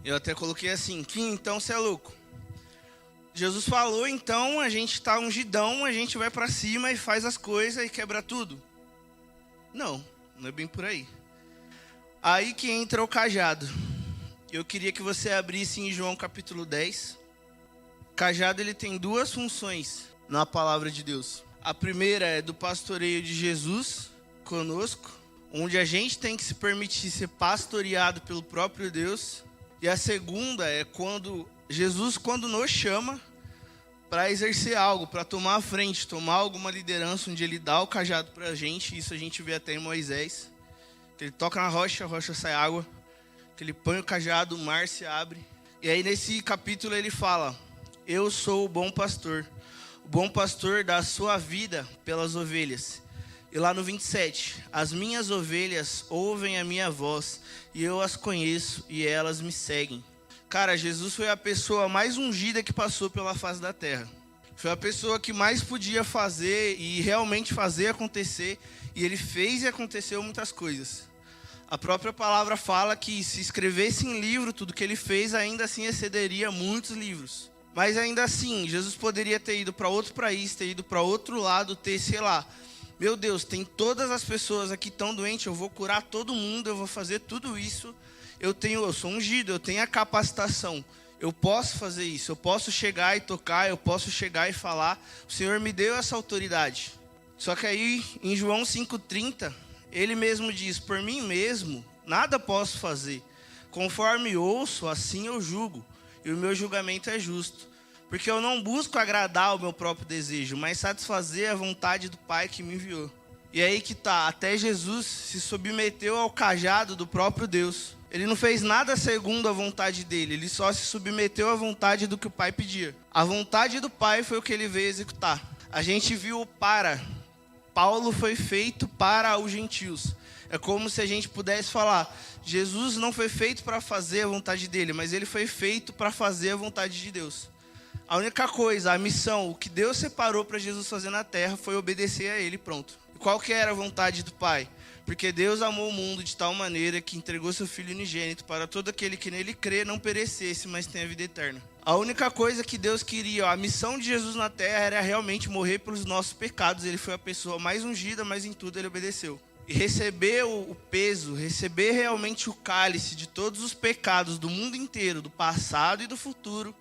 Eu até coloquei assim, Kim, então você é louco. Jesus falou, então a gente tá ungidão, a gente vai pra cima e faz as coisas e quebra tudo. Não é bem por aí. Aí que entra o cajado. Eu queria que você abrisse em João capítulo 10. O cajado ele tem duas funções na palavra de Deus. A primeira é do pastoreio de Jesus conosco, onde a gente tem que se permitir ser pastoreado pelo próprio Deus. E a segunda é quando Jesus nos chama para exercer algo, para tomar a frente, tomar alguma liderança, onde ele dá o cajado para a gente. Isso a gente vê até em Moisés. Que ele toca na rocha, a rocha sai água. Que ele põe o cajado, o mar se abre. E aí nesse capítulo ele fala, eu sou o bom pastor. O bom pastor dá a sua vida pelas ovelhas. E lá no 27, as minhas ovelhas ouvem a minha voz, e eu as conheço, e elas me seguem. Cara, Jesus foi a pessoa mais ungida que passou pela face da terra. Foi a pessoa que mais podia fazer e realmente fazer acontecer, e ele fez e aconteceu muitas coisas. A própria palavra fala que se escrevesse em livro tudo que ele fez, ainda assim excederia muitos livros. Mas ainda assim, Jesus poderia ter ido para outro país, ter ido para outro lado, ter, sei lá, meu Deus, tem todas as pessoas aqui tão doentes, eu vou curar todo mundo, eu vou fazer tudo isso. Eu sou ungido, eu tenho a capacitação. Eu posso fazer isso, eu posso chegar e tocar, eu posso chegar e falar. O Senhor me deu essa autoridade. Só que aí, em João 5,30, ele mesmo diz, por mim mesmo, nada posso fazer. Conforme ouço, assim eu julgo. E o meu julgamento é justo. Porque eu não busco agradar o meu próprio desejo, mas satisfazer a vontade do Pai que me enviou. E aí que tá, até Jesus se submeteu ao cajado do próprio Deus. Ele não fez nada segundo a vontade dele, ele só se submeteu à vontade do que o Pai pedia. A vontade do Pai foi o que ele veio executar. A gente viu o Paulo foi feito para os gentios. É como se a gente pudesse falar, Jesus não foi feito para fazer a vontade dele, mas ele foi feito para fazer a vontade de Deus. A única coisa, a missão, o que Deus separou para Jesus fazer na terra foi obedecer a ele, pronto. E qual que era a vontade do Pai? Porque Deus amou o mundo de tal maneira que entregou seu Filho unigênito para todo aquele que nele crê não perecesse, mas tenha vida eterna. A única coisa que Deus queria, a missão de Jesus na terra era realmente morrer pelos nossos pecados. Ele foi a pessoa mais ungida, mas em tudo ele obedeceu. E receber o peso, receber realmente o cálice de todos os pecados do mundo inteiro, do passado e do futuro,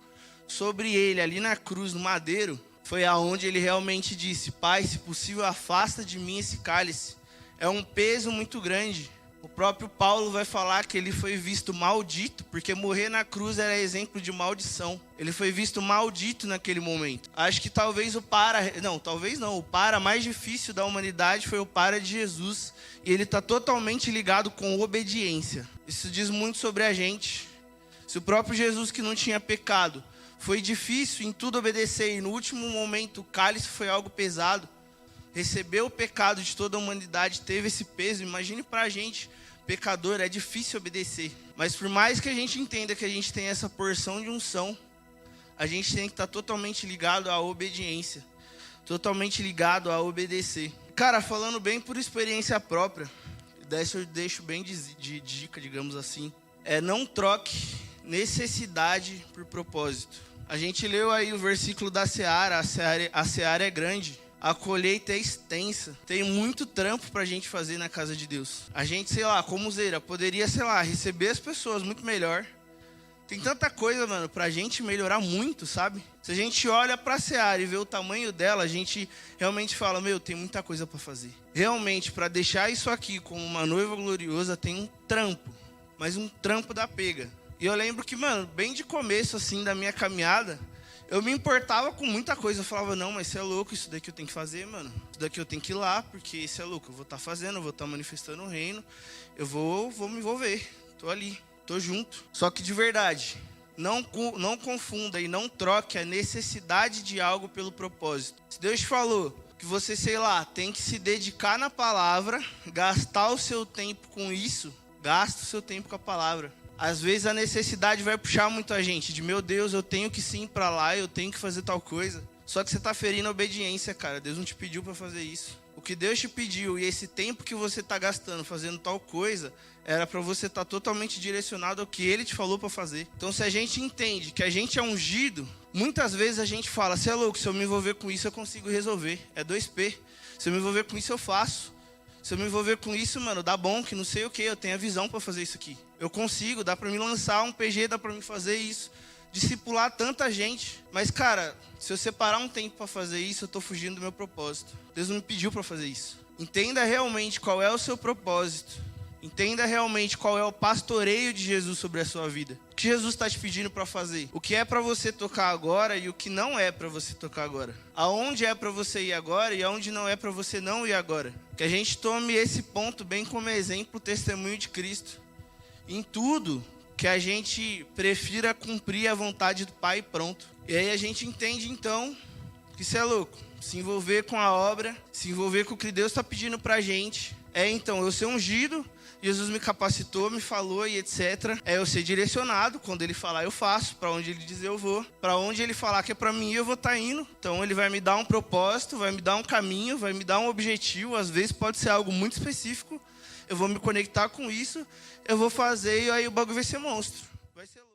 sobre ele ali na cruz, no madeiro, foi aonde ele realmente disse, Pai, se possível afasta de mim esse cálice. É um peso muito grande. O próprio Paulo vai falar que ele foi visto maldito, porque morrer na cruz era exemplo de maldição. Ele foi visto maldito naquele momento. Acho que talvez o para mais difícil da humanidade foi o para de Jesus. E ele está totalmente ligado com obediência. Isso diz muito sobre a gente. Se o próprio Jesus, que não tinha pecado, foi difícil em tudo obedecer, e no último momento o cálice foi algo pesado, recebeu o pecado de toda a humanidade, teve esse peso. Imagine pra gente, pecador, é difícil obedecer. Mas por mais que a gente entenda que a gente tem essa porção de unção, a gente tem que estar totalmente ligado à obediência, totalmente ligado a obedecer. Cara, falando bem por experiência própria, dessa eu deixo bem de dica, digamos assim, não troque necessidade por propósito. A gente leu aí o versículo da seara, a seara é grande. A colheita é extensa. Tem muito trampo pra gente fazer na casa de Deus. A gente, como Zeira, poderia, receber as pessoas muito melhor. Tem tanta coisa, mano, pra gente melhorar muito, sabe? Se a gente olha pra seara e vê o tamanho dela, a gente realmente fala, tem muita coisa pra fazer. Realmente, pra deixar isso aqui como uma noiva gloriosa, tem um trampo. Mas um trampo da pega. E eu lembro que, mano, bem de começo, assim, da minha caminhada, eu me importava com muita coisa. Eu falava, não, mas isso é louco, isso daqui eu tenho que fazer, mano. Isso daqui eu tenho que ir lá, porque isso é louco. Eu vou estar fazendo, eu vou estar manifestando o reino. Eu vou me envolver. Tô ali, tô junto. Só que de verdade, não confunda e não troque a necessidade de algo pelo propósito. Se Deus te falou que você, tem que se dedicar na palavra, gastar o seu tempo com isso, gasta o seu tempo com a palavra. Às vezes a necessidade vai puxar muito a gente, de meu Deus, eu tenho que sim ir pra lá, eu tenho que fazer tal coisa. Só que você tá ferindo a obediência, cara. Deus não te pediu pra fazer isso. O que Deus te pediu e esse tempo que você está gastando fazendo tal coisa, era para você estar totalmente direcionado ao que Ele te falou para fazer. Então, se a gente entende que a gente é ungido, muitas vezes a gente fala, você é louco, se eu me envolver com isso eu consigo resolver. É 2P. Se eu me envolver com isso eu faço. Se eu me envolver com isso, mano, dá bom, que não sei o que, eu tenho a visão para fazer isso aqui. Eu consigo, dá para me lançar um PG, dá para me fazer isso. Discipular tanta gente. Mas, cara, se eu separar um tempo para fazer isso, eu tô fugindo do meu propósito. Deus não me pediu para fazer isso. Entenda realmente qual é o seu propósito. Entenda realmente qual é o pastoreio de Jesus sobre a sua vida. O que Jesus está te pedindo para fazer? O que é para você tocar agora e o que não é para você tocar agora? Aonde é para você ir agora e aonde não é para você não ir agora? Que a gente tome esse ponto bem como exemplo, o testemunho de Cristo. Em tudo, que a gente prefira cumprir a vontade do Pai e pronto. E aí a gente entende então que isso é louco. Se envolver com a obra, se envolver com o que Deus está pedindo para a gente. Então, eu ser ungido, Jesus me capacitou, me falou e etc. É eu ser direcionado, quando Ele falar eu faço, para onde Ele dizer eu vou. Para onde Ele falar que é para mim eu vou estar indo. Então Ele vai me dar um propósito, vai me dar um caminho, vai me dar um objetivo. Às vezes pode ser algo muito específico. Eu vou me conectar com isso, eu vou fazer e aí o bagulho vai ser monstro. Vai ser louco.